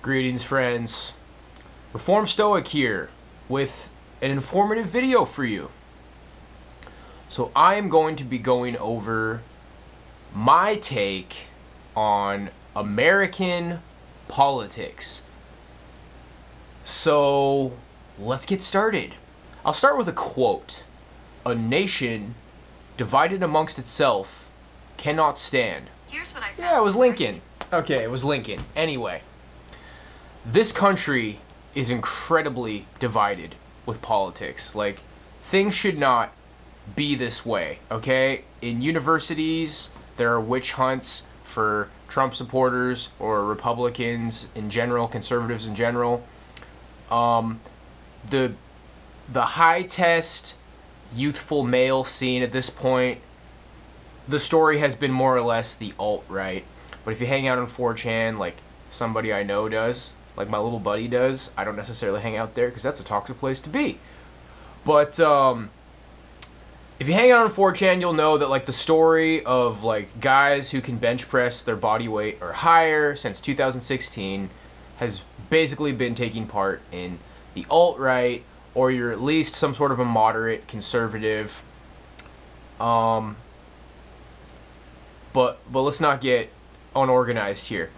Greetings, friends. Reform Stoic here with an informative video for you. So I am going to be going over my take on American politics. So let's get started. I'll start with a quote. "A nation divided amongst itself cannot stand." Here's what I found. Yeah, it was Lincoln. Okay, it was Lincoln. Anyway, this country is incredibly divided with politics. Like, things should not be this way, okay? In universities, there are witch hunts for Trump supporters or Republicans in general, conservatives in general. The high test youthful male scene at this point, the story has been more or less the alt-right. But if you hang out on 4chan, like somebody I know does, like my little buddy does, I don't necessarily hang out there because that's a toxic place to be. But if you hang out on 4chan, you'll know that like the story of like guys who can bench press their body weight or higher since 2016 has basically been taking part in the alt-right, or you're at least some sort of a moderate conservative. But let's not get unorganized here.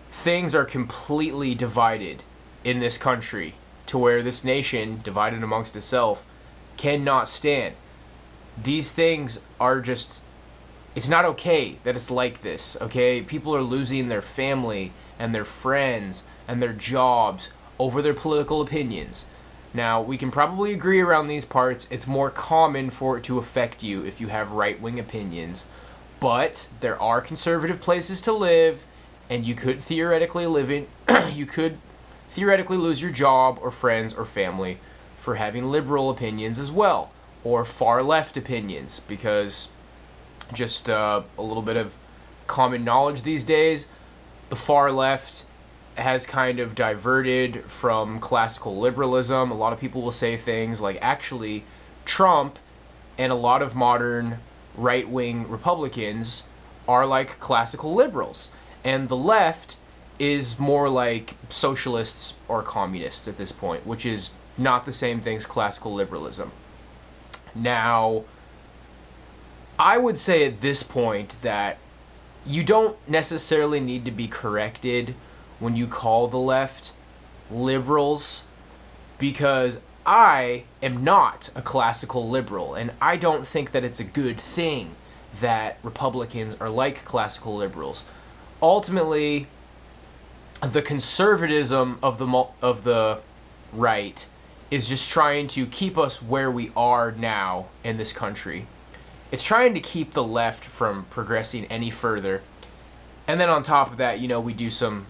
Things are completely divided in this country to where this nation, divided amongst itself, cannot stand. These things are just, it's not okay that it's like this, okay? People are losing their family and their friends and their jobs over their political opinions. Now, we can probably agree around these parts. It's more common for it to affect you if you have right-wing opinions. But there are conservative places to live, and you could theoretically you could theoretically lose your job or friends or family for having liberal opinions as well, or far left opinions, because just a little bit of common knowledge these days, the far left has kind of diverted from classical liberalism. A lot of people will say things like, actually, Trump and a lot of modern right-wing Republicans are like classical liberals, and the left is more like socialists or communists at this point, which is not the same thing as classical liberalism. Now, I would say at this point that you don't necessarily need to be corrected when you call the left liberals, because I am not a classical liberal, and I don't think that it's a good thing that Republicans are like classical liberals. Ultimately, the conservatism of the right is just trying to keep us where we are now in this country. It's trying to keep the left from progressing any further. And then on top of that, you know, we do some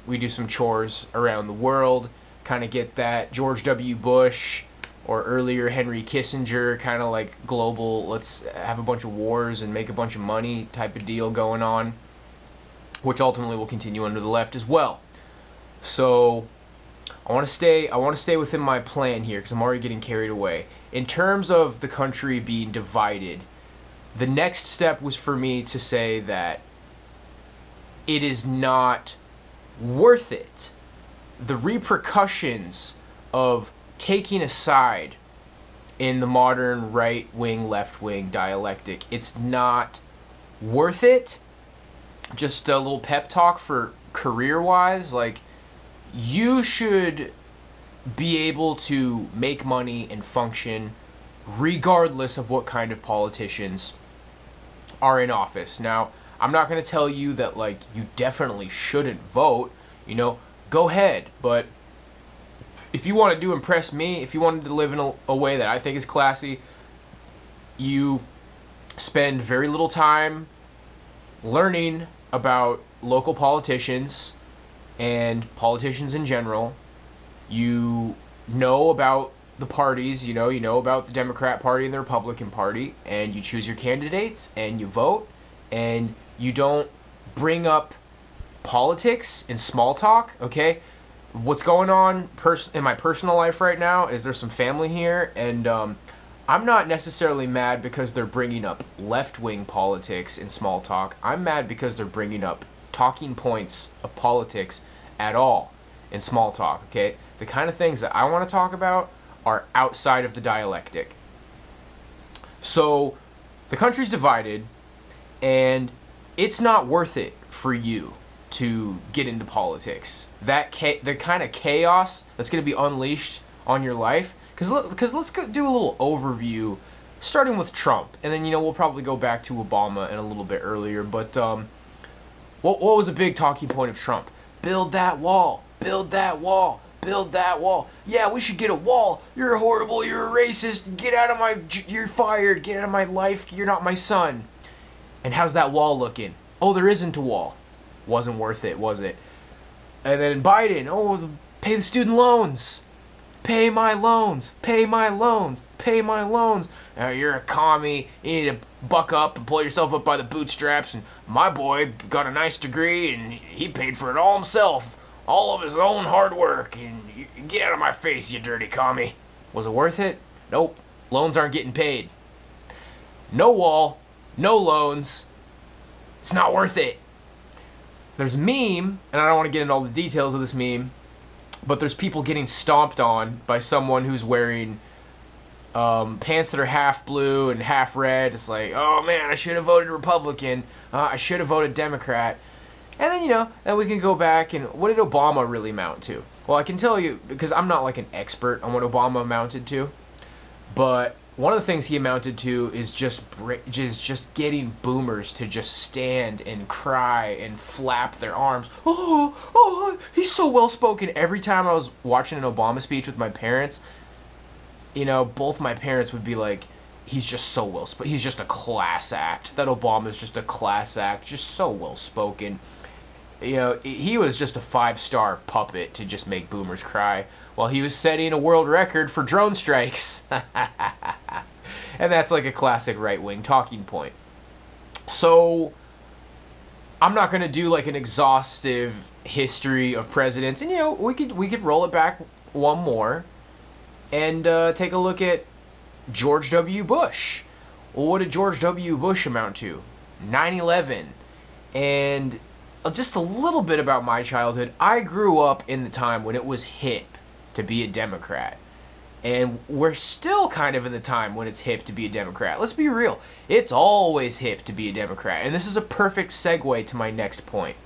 chores around the world, kind of get that George W. Bush or earlier Henry Kissinger kind of like global, let's have a bunch of wars and make a bunch of money type of deal going on, which ultimately will continue under the left as well. So I want to stay within my plan here because I'm already getting carried away. In terms of the country being divided, the next step was for me to say that it is not worth it. The repercussions of taking a side in the modern right-wing, left-wing dialectic, it's not worth it. Just a little pep talk for career-wise, like, you should be able to make money and function regardless of what kind of politicians are in office. Now, I'm not going to tell you that, like, you definitely shouldn't vote, you know, go ahead, but if you wanted to impress me, if you wanted to live in a way that I think is classy, you spend very little time learning about local politicians and politicians in general. You know about the parties, you know about the Democrat Party and the Republican Party, and you choose your candidates and you vote, and you don't bring up politics in small talk, okay? What's going on in my personal life right now is there's some family here, and I'm not necessarily mad because they're bringing up left-wing politics in small talk. I'm mad because they're bringing up talking points of politics at all. in small talk, okay? The kind of things that I want to talk about are outside of the dialectic. So, the country's divided, and it's not worth it for you to get into politics. The kind of chaos that's going to be unleashed on your life. Because let's do a little overview, starting with Trump, and then we'll probably go back to Obama and a little bit earlier. But what was a big talking point of Trump? Build that wall. Build that wall. Build that wall. Yeah, we should get a wall. You're horrible. You're a racist. Get out of my. You're fired. Get out of my life. You're not my son. And how's that wall looking? Oh, there isn't a wall. Wasn't worth it, was it? And then Biden, oh, pay the student loans. Pay my loans. Pay my loans. Pay my loans. You're a commie. You need to buck up and pull yourself up by the bootstraps. And my boy got a nice degree, and he paid for it all himself. All of his own hard work. And get out of my face, you dirty commie. Was it worth it? Nope. Loans aren't getting paid. No wall. No loans. It's not worth it. There's a meme, and I don't want to get into all the details of this meme, but there's people getting stomped on by someone who's wearing pants that are half blue and half red. It's like, oh man, I should have voted Republican. I should have voted Democrat. And then, then we can go back and what did Obama really amount to? Well, I can tell you, because I'm not like an expert on what Obama amounted to, but one of the things he amounted to is just getting boomers to just stand and cry and flap their arms. Oh, he's so well-spoken. Every time I was watching an Obama speech with my parents, both my parents would be like, he's just so well-spoken. He's just a class act. That Obama's just a class act. Just so well-spoken. He was just a 5-star puppet to just make boomers cry while he was setting a world record for drone strikes. And that's like a classic right-wing talking point. So, I'm not going to do like an exhaustive history of presidents. And, we could roll it back one more and take a look at George W. Bush. Well, what did George W. Bush amount to? 9/11. And just a little bit about my childhood. I grew up in the time when it was hip to be a Democrat. And we're still kind of in the time when it's hip to be a Democrat. Let's be real. It's always hip to be a Democrat. And this is a perfect segue to my next point.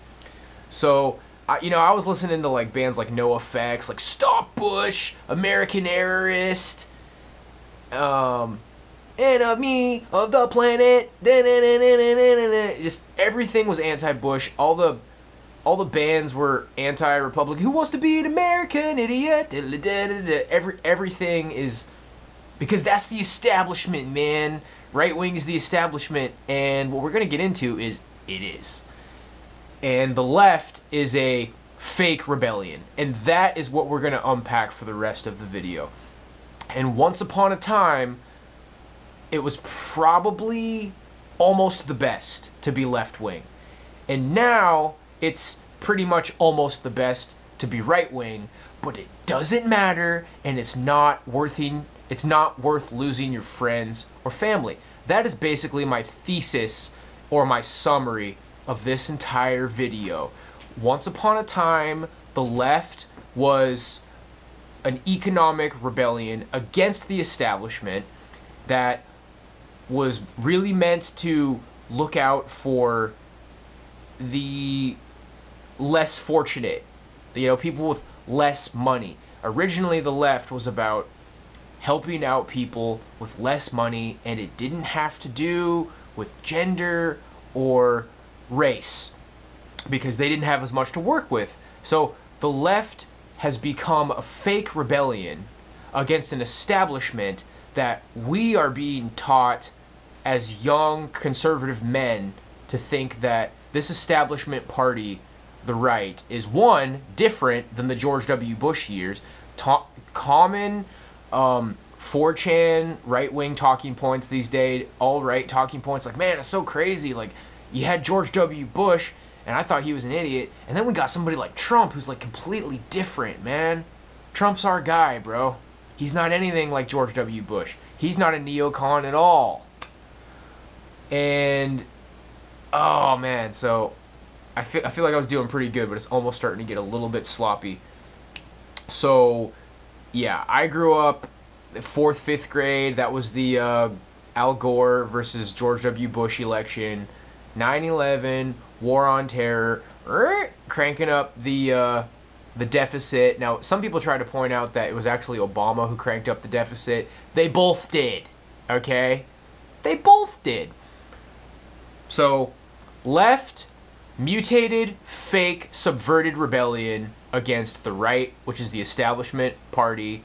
So, I was listening to like bands like NoFX, like Stop Bush, American Errorist, Enemy of the Planet, just everything was anti-Bush. All the bands were anti-Republican. Who wants to be an American idiot? Everything is because that's the establishment, man. Right wing is the establishment, and what we're gonna get into is it is. And the left is a fake rebellion, and that is what we're gonna unpack for the rest of the video. And once upon a time, it was probably almost the best to be left wing, and now it's pretty much almost the best to be right wing, but it doesn't matter, and it's not worth losing your friends or family. That is basically my thesis or my summary of this entire video. Once upon a time, the left was an economic rebellion against the establishment that was really meant to look out for the less fortunate, people with less money. Originally, the left was about helping out people with less money, and it didn't have to do with gender or race because they didn't have as much to work with. So the left has become a fake rebellion against an establishment that we are being taught as young conservative men to think that this establishment party, the right, is one, different than the George W. Bush years. Common 4chan right-wing talking points these days, alt-right talking points, like, man, it's so crazy, like, you had George W. Bush, and I thought he was an idiot, and then we got somebody like Trump who's, like, completely different, man. Trump's our guy, bro. He's not anything like George W. Bush. He's not a neocon at all. And, oh, man, so I feel like I was doing pretty good, but it's almost starting to get a little bit sloppy. So, yeah, I grew up 4th, 5th grade. That was the Al Gore versus George W. Bush election. 9/11, War on Terror, cranking up the deficit. Now, some people try to point out that it was actually Obama who cranked up the deficit. They both did, okay? They both did. So, left, mutated, fake, subverted rebellion against the right, which is the establishment party.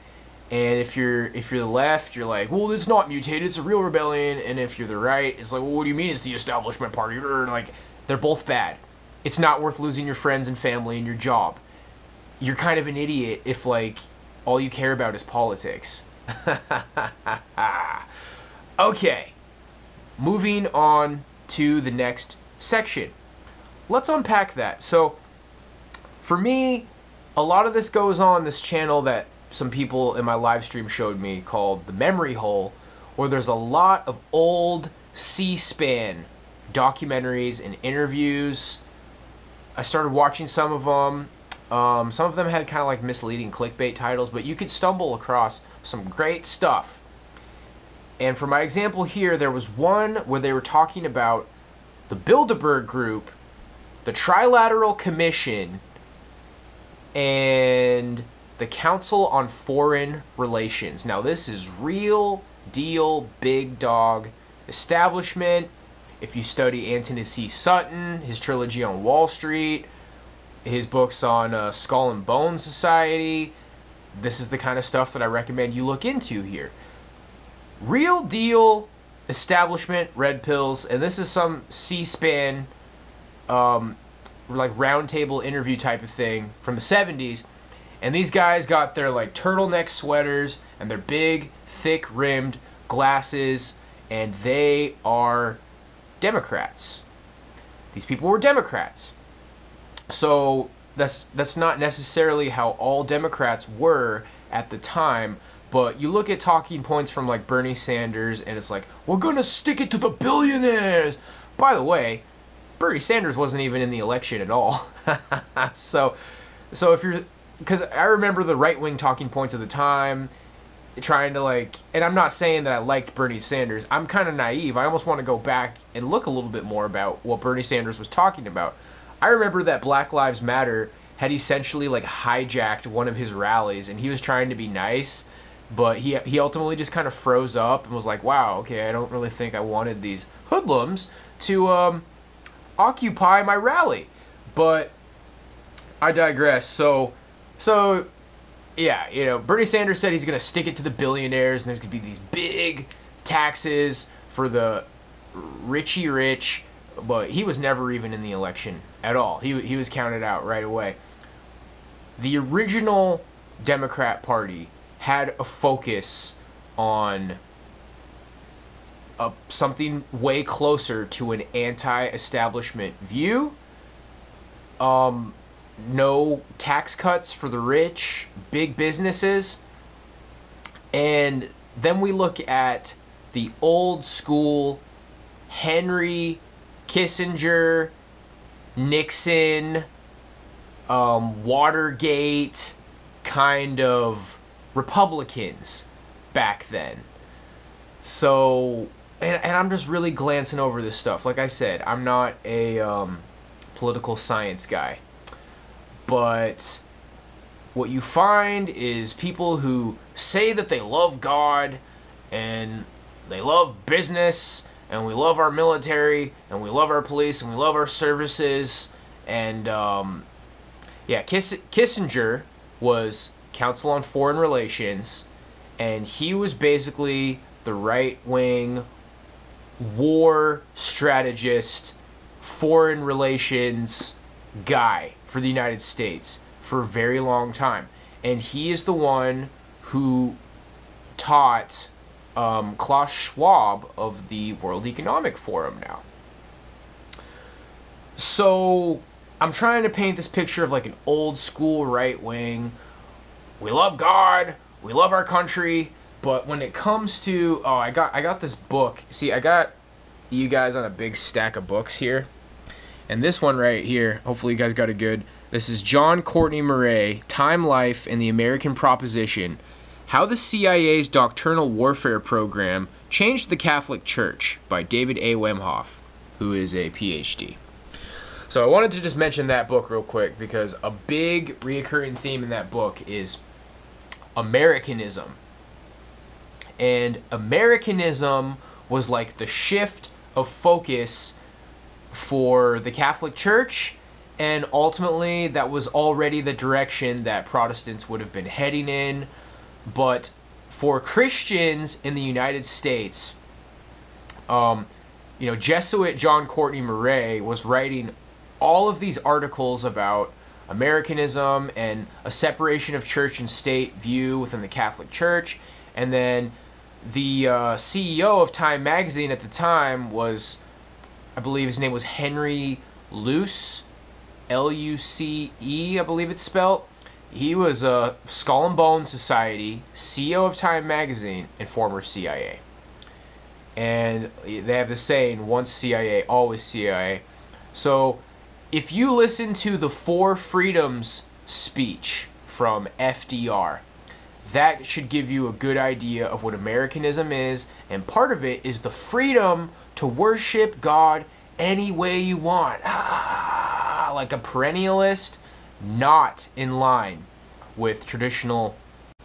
And if you're the left, you're like, well, it's not mutated, it's a real rebellion. And if you're the right, it's like, well, what do you mean it's the establishment party? Like, they're both bad. It's not worth losing your friends and family and your job. You're kind of an idiot if, like, all you care about is politics. Okay, moving on to the next section. Let's unpack that. So, for me, a lot of this goes on this channel that some people in my live stream showed me called The Memory Hole, where there's a lot of old C-SPAN documentaries and interviews. I started watching some of them. Some of them had kind of like misleading clickbait titles, but you could stumble across some great stuff. And for my example here, there was one where they were talking about the Bilderberg Group, the Trilateral Commission, and the Council on Foreign Relations. Now, this is real deal, big dog establishment. If you study Anthony C. Sutton, his trilogy on Wall Street, his books on Skull and Bone Society, this is the kind of stuff that I recommend you look into here. Real deal establishment red pills, and this is some C-SPAN like roundtable interview type of thing from the 70s. And these guys got their like turtleneck sweaters and their big, thick rimmed glasses, and they are Democrats. These people were Democrats. So that's not necessarily how all Democrats were at the time, but you look at talking points from like Bernie Sanders and it's like, we're gonna stick it to the billionaires. By the way, Bernie Sanders wasn't even in the election at all. so if you're, because I remember the right-wing talking points at the time, trying to like, and I'm not saying that I liked Bernie Sanders. I'm kind of naive. I almost want to go back and look a little bit more about what Bernie Sanders was talking about. I remember that Black Lives Matter had essentially like hijacked one of his rallies, and he was trying to be nice, but he ultimately just kind of froze up and was like, wow, okay, I don't really think I wanted these hoodlums to occupy my rally. But I digress. So yeah, you know, Bernie Sanders said he's going to stick it to the billionaires, and there's going to be these big taxes for the richy rich, but he was never even in the election at all. He was counted out right away. The original Democrat Party had a focus on something way closer to an anti-establishment view. No tax cuts for the rich, big businesses. And then we look at the old school Henry Kissinger, Nixon, Watergate kind of Republicans back then. So, and I'm just really glancing over this stuff. Like I said, I'm not a political science guy. But what you find is people who say that they love God and they love business and we love our military and we love our police and we love our services. And yeah, Kissinger was Council on Foreign Relations, and he was basically the right-wing war strategist, foreign relations guy for the United States for a very long time. And he is the one who taught Klaus Schwab of the World Economic Forum now. So I'm trying to paint this picture of like an old school right wing. We love God, we love our country, but when it comes to, oh, I got this book. See, I got you guys on a big stack of books here. And this one right here, hopefully you guys got a good This is John Courtney Murray, Time, Life, and the American Proposition: How the CIA's Doctrinal Warfare Program Changed the Catholic Church, by David A. Wemhoff, who is a PhD. So I wanted to just mention that book real quick because a big reoccurring theme in that book is Americanism. And Americanism was like the shift of focus for the Catholic Church, and ultimately that was already the direction that Protestants would have been heading in. But for Christians in the United States, Jesuit John Courtney Murray was writing all of these articles about Americanism and a separation of church and state view within the Catholic Church. And then the CEO of Time magazine at the time was, I believe his name was Henry Luce, Luce, I believe it's spelled. He was a Skull and Bones Society, CEO of Time magazine, and former CIA. And they have the saying, once CIA, always CIA. So if you listen to the Four Freedoms speech from FDR, that should give you a good idea of what Americanism is, and part of it is the freedom to worship God any way you want. Like a perennialist, not in line with traditional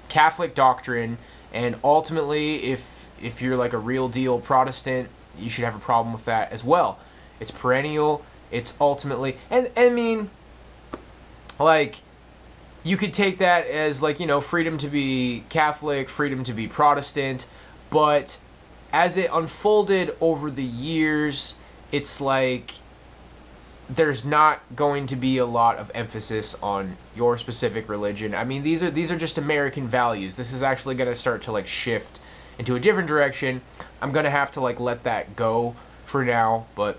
Catholic doctrine, and ultimately, if you're like a real deal Protestant, you should have a problem with that as well. It's perennial. It's ultimately, and I mean, like, you could take that as like, freedom to be Catholic, freedom to be Protestant, but as it unfolded over the years, it's like there's not going to be a lot of emphasis on your specific religion. I mean, these are just American values. This is actually going to start to like shift into a different direction. I'm going to have to like let that go for now, but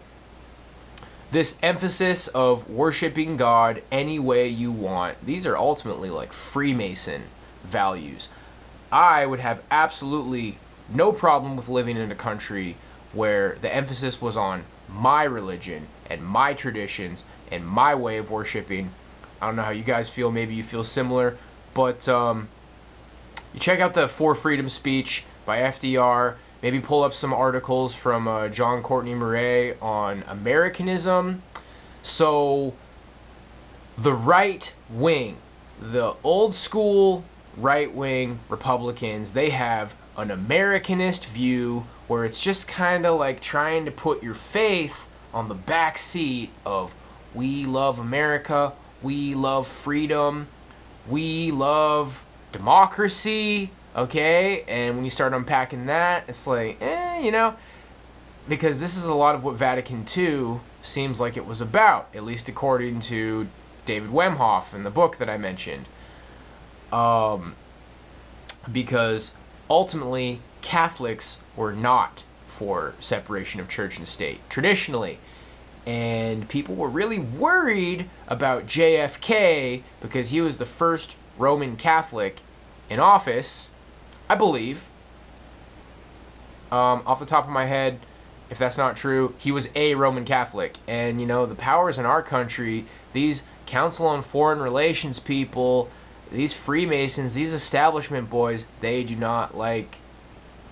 this emphasis of worshiping God any way you want, these are ultimately like Freemason values. I would have absolutely no problem with living in a country where the emphasis was on my religion and my traditions and my way of worshiping. I don't know how you guys feel. Maybe you feel similar, but you check out the Four Freedoms speech by FDR. Maybe pull up some articles from John Courtney Murray on Americanism. So the right wing, the old school right wing Republicans, they have an Americanist view where it's just kind of like trying to put your faith on the back seat of, we love America, we love freedom, we love democracy. Okay, and when you start unpacking that, it's like, because this is a lot of what Vatican II seems like it was about, at least according to David Wemhoff in the book that I mentioned. Because ultimately, Catholics were not for separation of church and state, traditionally. And people were really worried about JFK because he was the first Roman Catholic in office, I believe. Off the top of my head, if that's not true, he was a Roman Catholic. And, the powers in our country, these Council on Foreign Relations people, these Freemasons, these establishment boys, they do not like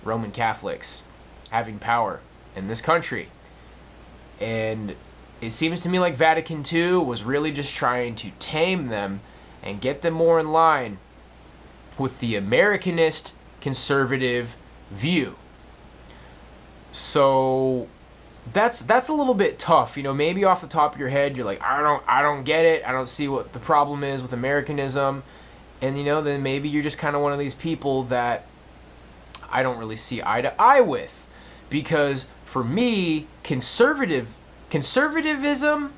Roman Catholics having power in this country. And it seems to me like Vatican II was really just trying to tame them and get them more in line with the Americanist conservative view. So that's a little bit tough. Maybe off the top of your head you're like, I don't get it. I don't see what the problem is with Americanism. And then maybe you're just kind of one of these people that I don't really see eye to eye with. Because for me, conservatism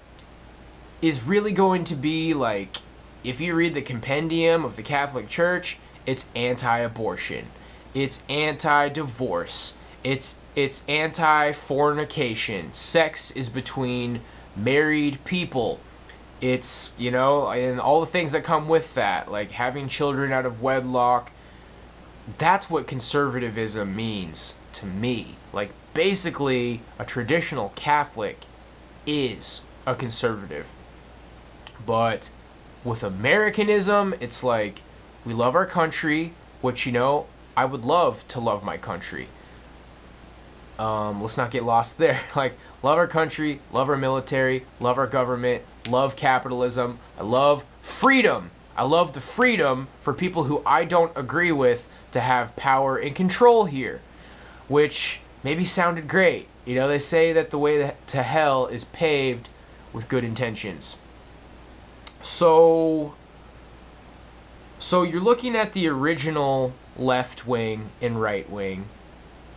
is really going to be like, if you read the compendium of the Catholic Church, it's anti-abortion, it's anti-divorce, it's anti-fornication. Sex is between married people. It's, and all the things that come with that, like having children out of wedlock. That's what conservatism means to me. Like, basically, a traditional Catholic is a conservative. But With Americanism, it's like, we love our country, which, you know, I would love to love my country. Let's not get lost there. Like, love our country, love our military, love our government, love capitalism. I love freedom. I love the freedom for people who I don't agree with to have power and control here, which maybe sounded great. You know, they say that the way to hell is paved with good intentions. So you're looking at the original left wing and right wing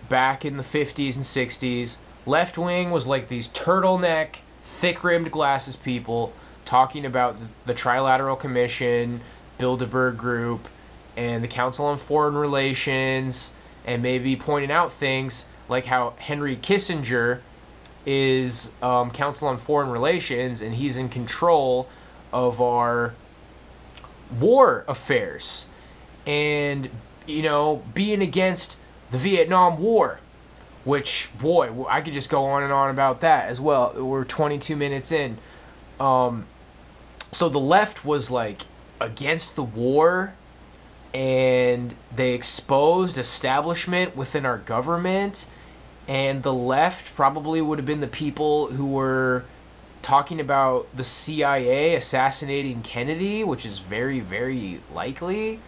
back in the 50s and 60s. Left wing was like these turtleneck, thick-rimmed glasses people talking about the Trilateral Commission, Bilderberg Group, and the Council on Foreign Relations, and maybe pointing out things like how Henry Kissinger is Council on Foreign Relations, and he's in control of our war affairs, and, you know, being against the Vietnam War, which, boy, I could just go on and on about that as well. We're 22 minutes in. So the left was like against the war, and they exposed establishment within our government, and the left probably would have been the people who were talking about the CIA assassinating Kennedy, which is very, very likely.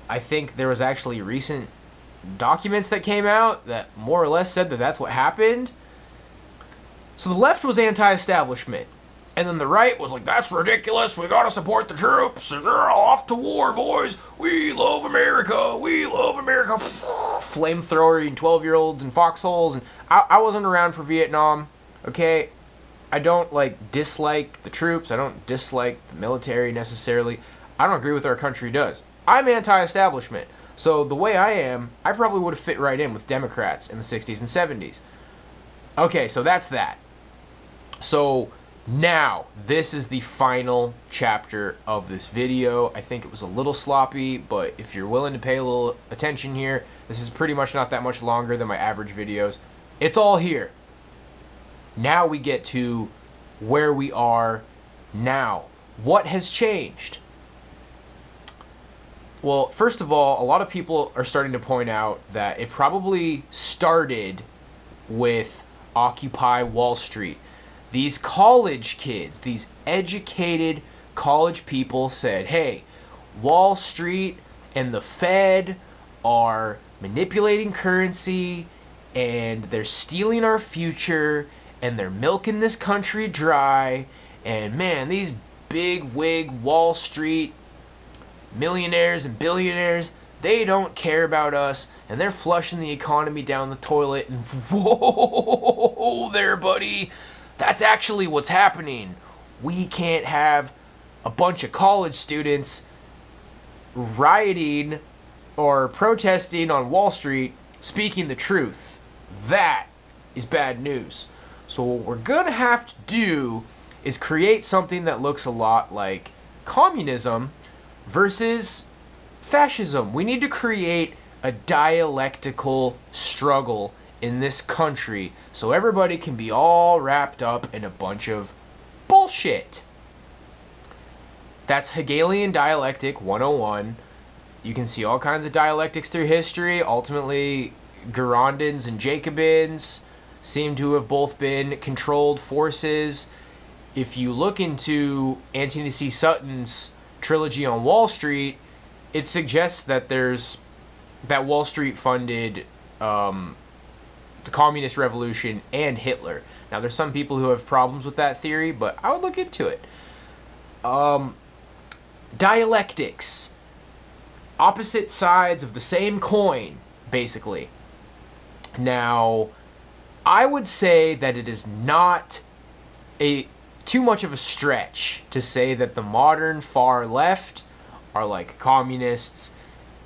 I think there was actually recent documents that came out that more or less said that that's what happened. So the left was anti-establishment, and then the right was like, that's ridiculous, we gotta support the troops, and they're off to war, boys, we love America, we love America. Flamethrowing 12-year-olds in foxholes. And I wasn't around for Vietnam, okay? I don't like dislike the troops, I don't dislike the military necessarily. I don't agree with what our country does. I'm anti-establishment. So the way I am, I probably would have fit right in with Democrats in the 60s and 70s. Okay, so that's that. So now, this is the final chapter of this video. I think it was a little sloppy, but if you're willing to pay a little attention here, this is pretty much not that much longer than my average videos. It's all here. Now we get to where we are now. What has changed? Well, first of all, a lot of people are starting to point out that it probably started with Occupy Wall Street. These college kids, these educated college people said, hey, Wall Street and the Fed are manipulating currency, and they're stealing our future, and they're milking this country dry, and man, these big wig Wall Street millionaires and billionaires, they don't care about us, and they're flushing the economy down the toilet. And whoa there, buddy, that's actually what's happening. We can't have a bunch of college students rioting or protesting on Wall Street speaking the truth. That is bad news. So what we're gonna have to do is create something that looks a lot like communism versus fascism. We need to create a dialectical struggle in this country so everybody can be all wrapped up in a bunch of bullshit. That's Hegelian Dialectic 101. You can see all kinds of dialectics through history. Ultimately, Girondins and Jacobins seem to have both been controlled forces. If you look into Anthony C. Sutton's trilogy on Wall Street, it suggests that that Wall Street funded the communist revolution and Hitler. Now, there's some people who have problems with that theory, but I would look into it. Dialectics. Opposite sides of the same coin, basically. Now, I would say that it is not too much of a stretch to say that the modern far left are like communists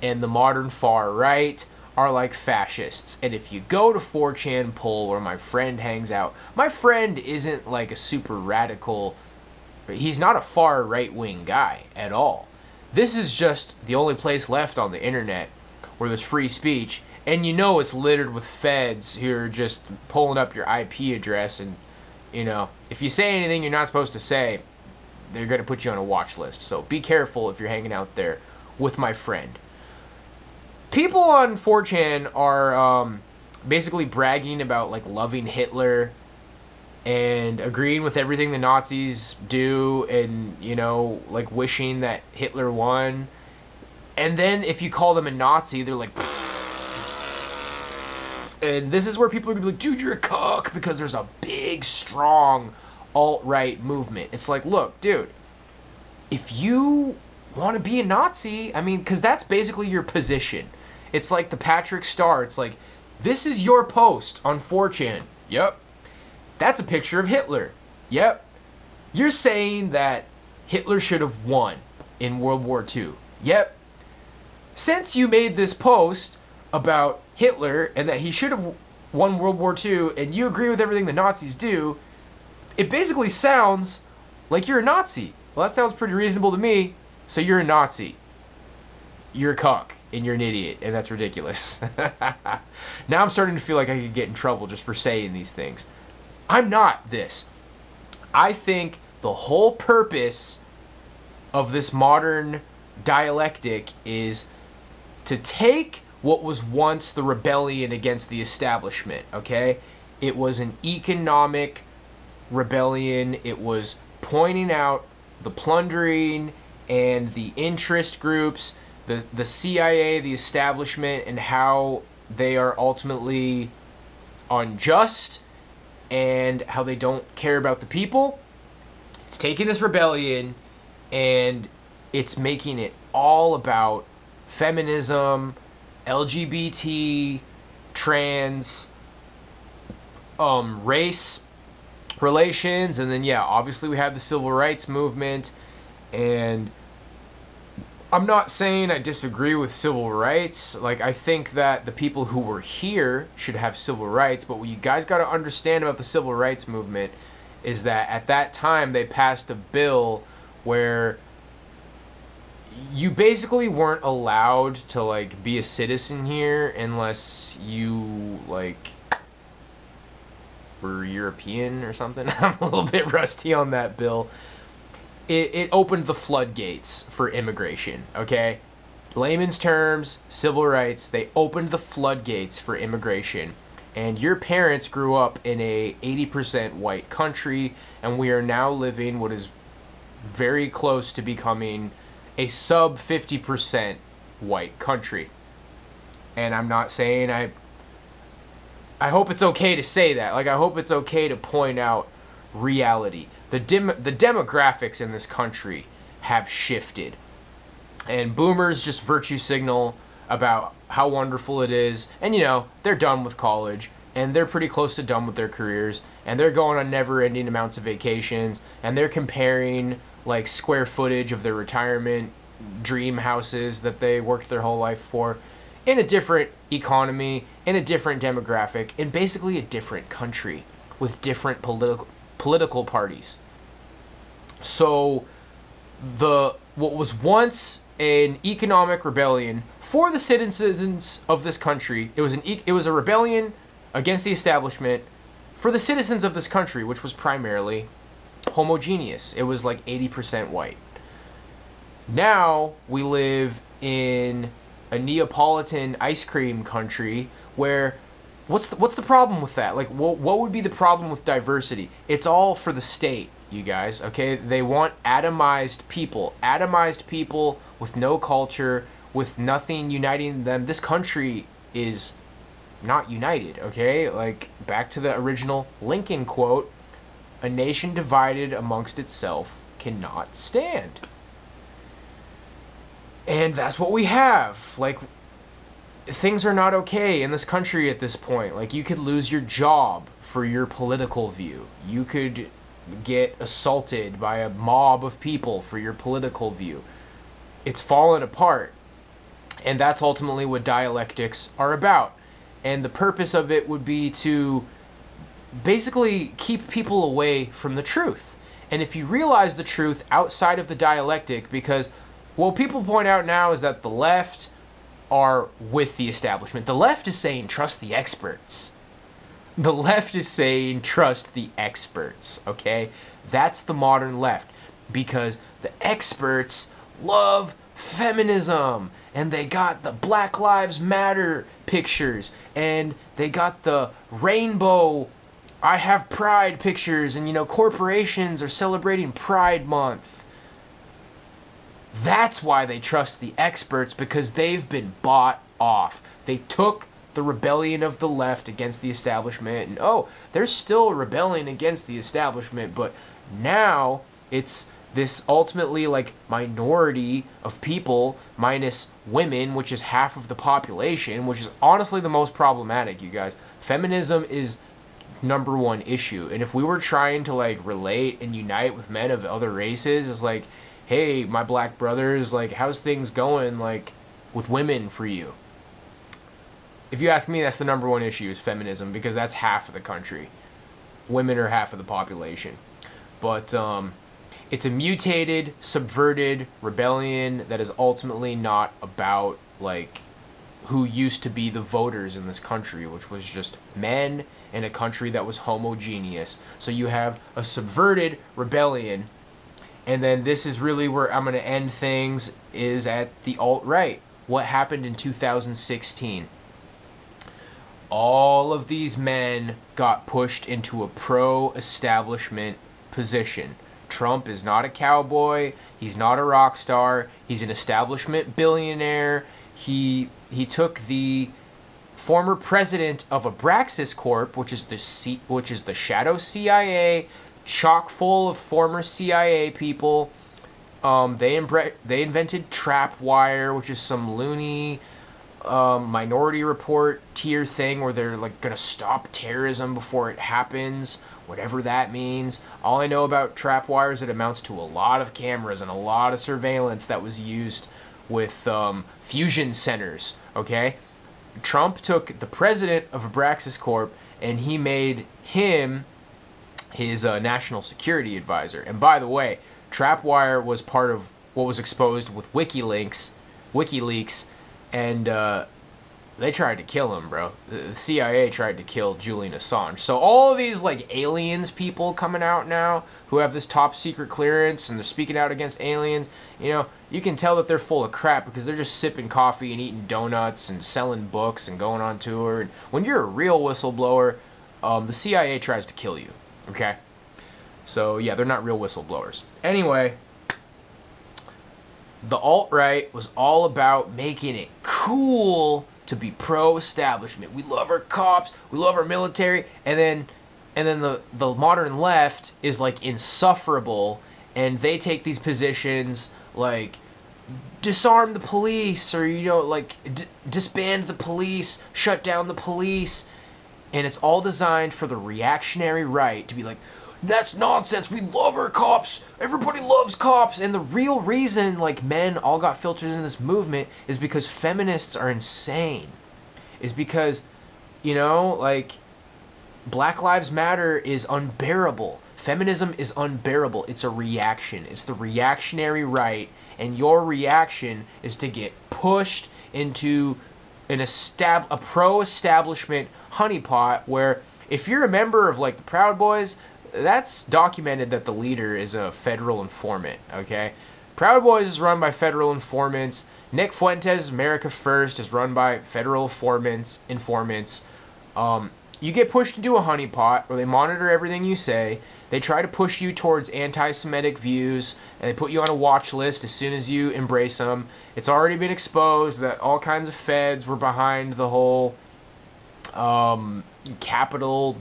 and the modern far right are like fascists. And if you go to 4chan poll where my friend hangs out, my friend isn't like a super radical, he's not a far right-wing guy at all. This is just the only place left on the internet where there's free speech, and you know it's littered with feds who are just pulling up your IP address, and, you know, if you say anything you're not supposed to say, they're going to put you on a watch list. So be careful if you're hanging out there with my friend. People on 4chan are basically bragging about like loving Hitler and agreeing with everything the Nazis do, and you know, like wishing that Hitler won. And then if you call them a Nazi, they're like, and this is where people are gonna be like, dude, you're a cuck, because there's a big, strong alt-right movement. It's like, look, dude, if you want to be a Nazi, I mean, because that's basically your position. It's like the Patrick Star. It's like, this is your post on 4chan. Yep. That's a picture of Hitler. Yep. You're saying that Hitler should have won in World War II. Yep. Since you made this post about Hitler and that he should have won World War II, and you agree with everything the Nazis do, it basically sounds like you're a Nazi. Well, that sounds pretty reasonable to me. So you're a Nazi. You're a cuck, and you're an idiot, and that's ridiculous. Now I'm starting to feel like I could get in trouble just for saying these things. I'm not this. I think the whole purpose of this modern dialectic is to take what was once the rebellion against the establishment, okay? It was an economic rebellion. It was pointing out the plundering and the interest groups, the CIA, the establishment, and how they are ultimately unjust and how they don't care about the people. It's taking this rebellion and it's making it all about feminism, LGBT, trans, race relations, and then yeah, obviously we have the civil rights movement. And I'm not saying I disagree with civil rights. Like, I think that the people who were here should have civil rights, but what you guys got to understand about the civil rights movement is that at that time they passed a bill where you basically weren't allowed to like be a citizen here unless you like were European or something. I'm a little bit rusty on that bill. It opened the floodgates for immigration, okay? Layman's terms, civil rights, they opened the floodgates for immigration. And your parents grew up in a 80% white country, and we are now living what is very close to becoming a sub 50% white country. And I'm not saying I hope it's okay to say that. Like, I hope it's okay to point out reality. The demographics in this country have shifted. And boomers just virtue signal about how wonderful it is. And, you know, they're done with college. And they're pretty close to done with their careers. And they're going on never-ending amounts of vacations. And they're comparing, like, square footage of their retirement dream houses that they worked their whole life for in a different economy, in a different demographic, in basically a different country with different political parties. So what was once an economic rebellion for the citizens of this country, it was a rebellion against the establishment for the citizens of this country, which was primarily homogeneous. It was like 80% white. Now we live in a Neapolitan ice cream country where what's the problem with that? Like, what would be the problem with diversity? It's all for the state, you guys, okay? They want atomized people with no culture, with nothing uniting them. This country is not united, okay? Like, back to the original Lincoln quote, a nation divided amongst itself cannot stand. And that's what we have. Like, things are not okay in this country at this point. Like, you could lose your job for your political view. You could get assaulted by a mob of people for your political view. It's fallen apart. And that's ultimately what dialectics are about. And the purpose of it would be to basically keep people away from the truth. And if you realize the truth outside of the dialectic, because what people point out now is that the left are with the establishment. The left is saying, trust the experts. The left is saying, trust the experts, okay? That's the modern left. because the experts love feminism, and they got the Black Lives Matter pictures, and they got the rainbow I have pride pictures, and, you know, corporations are celebrating Pride Month. That's why they trust the experts, because they've been bought off. They took the rebellion of the left against the establishment, and oh, they're still rebelling against the establishment, but now it's this ultimately like minority of people minus women, which is half of the population, which is honestly the most problematic, you guys. Feminism is number one issue, and if we were trying to like relate and unite with men of other races, it's like, hey, my black brothers, like, how's things going, like, with women for you? If you ask me, that's the number one issue, is feminism, because that's half of the country. Women are half of the population. But it's a mutated, subverted rebellion that is ultimately not about, like, who used to be the voters in this country, which was just men in a country that was homogeneous. So you have a subverted rebellion, and then this is really where I'm going to end things, is at the alt-right. What happened in 2016? All of these men got pushed into a pro-establishment position. Trump is not a cowboy. He's not a rock star. He's an establishment billionaire. He took the former president of Abraxas Corp, which is the shadow CIA, chock full of former CIA people. They invented Trapwire, which is some loony Minority Report tier thing where they're like gonna stop terrorism before it happens, whatever that means. All I know about Trapwire is it amounts to a lot of cameras and a lot of surveillance that was used with fusion centers. Okay, Trump took the president of Abraxas Corp and he made him his national security advisor. And by the way, Trapwire was part of what was exposed with WikiLeaks, and they tried to kill him, bro. The CIA tried to kill Julian Assange. So all of these like aliens people coming out now who have this top secret clearance and they're speaking out against aliens, you know, you can tell that they're full of crap because they're just sipping coffee and eating donuts and selling books and going on tour. And when you're a real whistleblower, the CIA tries to kill you. Okay? So yeah, they're not real whistleblowers. Anyway, the alt-right was all about making it cool to be pro-establishment. We love our cops, we love our military, and then the modern left is like insufferable, and they take these positions like disarm the police, or, you know, like disband the police, shut down the police, and it's all designed for the reactionary right to be like, that's nonsense, we love our cops, everybody loves cops. And the real reason like men all got filtered into this movement is because feminists are insane, is because, you know, like, Black Lives Matter is unbearable, feminism is unbearable, it's a reaction, it's the reactionary right, and your reaction is to get pushed into a pro-establishment honeypot where, if you're a member of like the Proud Boys, that's documented that the leader is a federal informant, okay? Proud Boys is run by federal informants. Nick Fuentes' America First is run by federal informants. You get pushed into a honeypot where they monitor everything you say. They try to push you towards anti-Semitic views, and they put you on a watch list as soon as you embrace them. It's already been exposed that all kinds of feds were behind the whole Capitol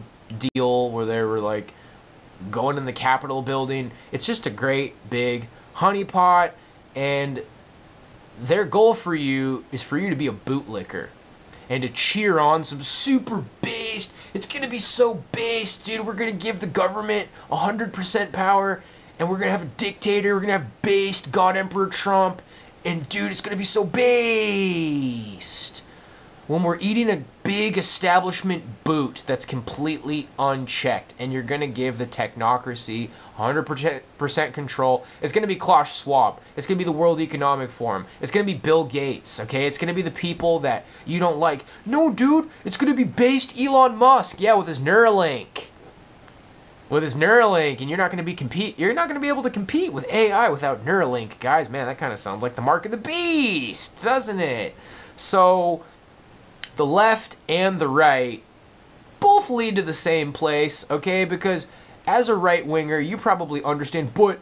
deal where they were like going in the Capitol building. It's just a great big honeypot, and their goal for you is for you to be a bootlicker and to cheer on some super based, it's gonna be so based, dude, we're gonna give the government 100% power, and we're gonna have a dictator, we're gonna have based God Emperor Trump, and dude, it's gonna be so based. When we're eating a big establishment boot that's completely unchecked, and you're going to give the technocracy 100% control, it's going to be Klaus Schwab. It's going to be the World Economic Forum. It's going to be Bill Gates, okay? It's going to be the people that you don't like. No, dude, it's going to be based Elon Musk, yeah, with his Neuralink. with his Neuralink, and you're not going to be able to compete with AI without Neuralink, guys. Man, that kind of sounds like the mark of the beast, doesn't it? So the left and the right both lead to the same place, okay? Because as a right-winger, you probably understand, but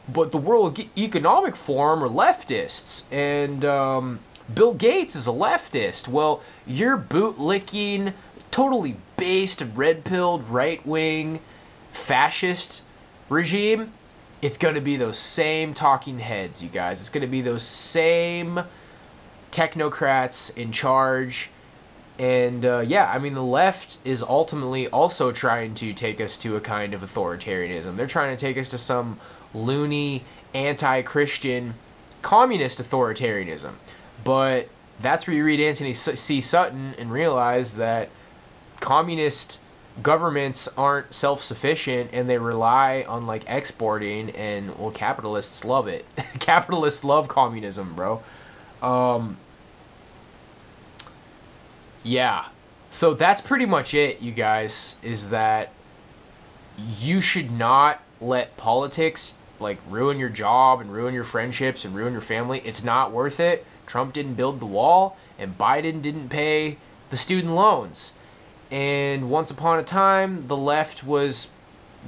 the World Economic Forum are leftists, and Bill Gates is a leftist. Well, you're bootlicking, totally based, red-pilled, right-wing, fascist regime. It's going to be those same talking heads, you guys. It's going to be those same technocrats in charge. And yeah, I mean, the left is ultimately also trying to take us to a kind of authoritarianism. They're trying to take us to some loony, anti-Christian, communist authoritarianism. But that's where you read Anthony C. Sutton and realize that communist governments aren't self-sufficient, and they rely on, like, exporting, and, well, capitalists love it. Capitalists love communism, bro. Yeah. So that's pretty much it, you guys, is that you should not let politics, like, ruin your job and ruin your friendships and ruin your family. It's not worth it. Trump didn't build the wall, and Biden didn't pay the student loans. And once upon a time, the left was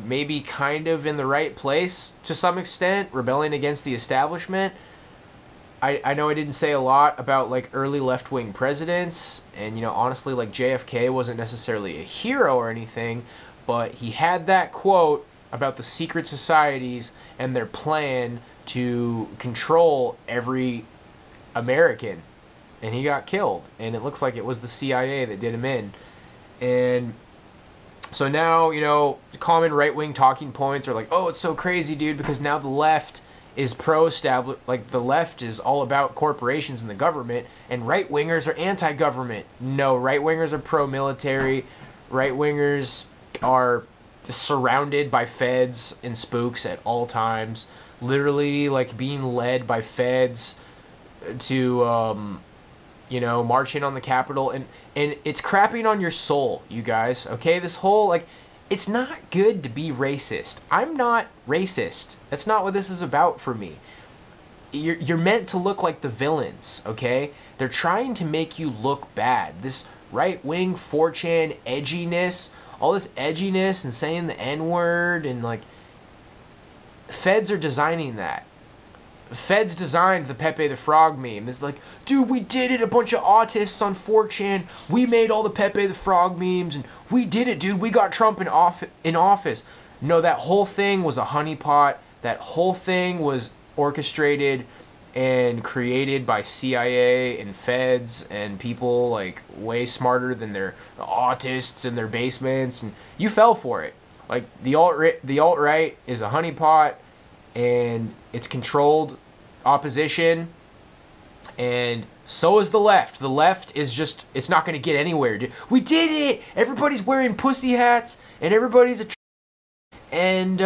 maybe kind of in the right place to some extent, rebelling against the establishment. I know I didn't say a lot about, like, early left-wing presidents, and, you know, honestly, like, JFK wasn't necessarily a hero or anything, but he had that quote about the secret societies and their plan to control every American, and he got killed, and it looks like it was the CIA that did him in. And so now, you know, common right-wing talking points are like, oh, it's so crazy, dude, because now the left is pro-establish, like, the left is all about corporations and the government, and right-wingers are anti-government. No, right-wingers are pro-military. Right-wingers are surrounded by feds and spooks at all times, literally, like, being led by feds to, you know, march in on the Capitol, and it's crapping on your soul, you guys, okay? This whole, like, it's not good to be racist. I'm not racist. That's not what this is about for me. You're meant to look like the villains, okay? They're trying to make you look bad. This right-wing 4chan edginess, all this edginess and saying the N-word, and, like, feds are designing that. Feds designed the Pepe the Frog meme. It's like, dude, we did it, a bunch of autists on 4chan. We made all the Pepe the Frog memes, and we did it, dude. We got Trump in office. No, that whole thing was a honeypot. That whole thing was orchestrated and created by CIA and feds and people, like, way smarter than the autists in their basements, and you fell for it. Like, the alt-right is a honeypot, and it's controlled opposition, and so is the left. The left is just, it's not going to get anywhere, dude. We did it! Everybody's wearing pussy hats, and everybody's and,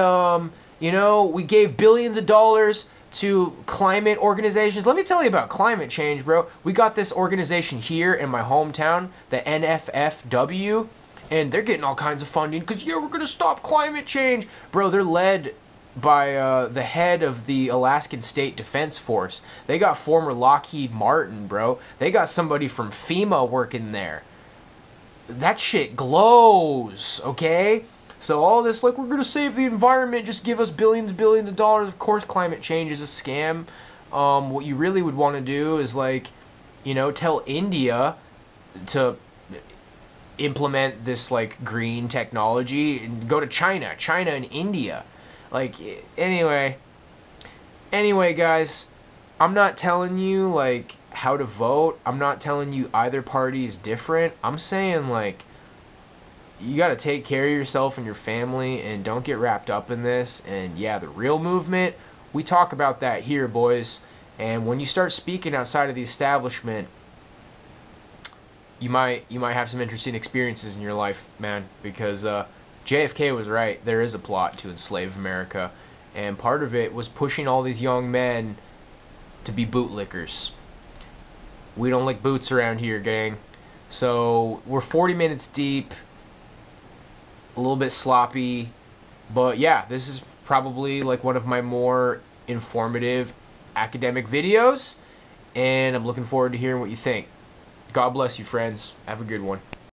you know, we gave billions of dollars to climate organizations. Let me tell you about climate change, bro. We got this organization here in my hometown, the NFFW, and they're getting all kinds of funding, because, yeah, we're going to stop climate change. Bro, they're led by the head of the Alaskan State Defense Force. They got former Lockheed Martin, bro. They got somebody from FEMA working there. That shit glows, okay? So all this, like, we're going to save the environment, just give us billions and billions of dollars. Of course, climate change is a scam. What you really would want to do is, like, you know, tell India to implement this, like, green technology, and go to China and India. Like, anyway, guys, I'm not telling you, like, how to vote. I'm not telling you either party is different. I'm saying, like, you got to take care of yourself and your family, and don't get wrapped up in this. And, yeah, the real movement, we talk about that here, boys. And when you start speaking outside of the establishment, you might have some interesting experiences in your life, man, because JFK was right. There is a plot to enslave America, and part of it was pushing all these young men to be bootlickers. We don't lick boots around here, gang. So we're 40 minutes deep, a little bit sloppy, But yeah, this is probably like one of my more informative academic videos, and I'm looking forward to hearing what you think. God bless you, friends. Have a good one.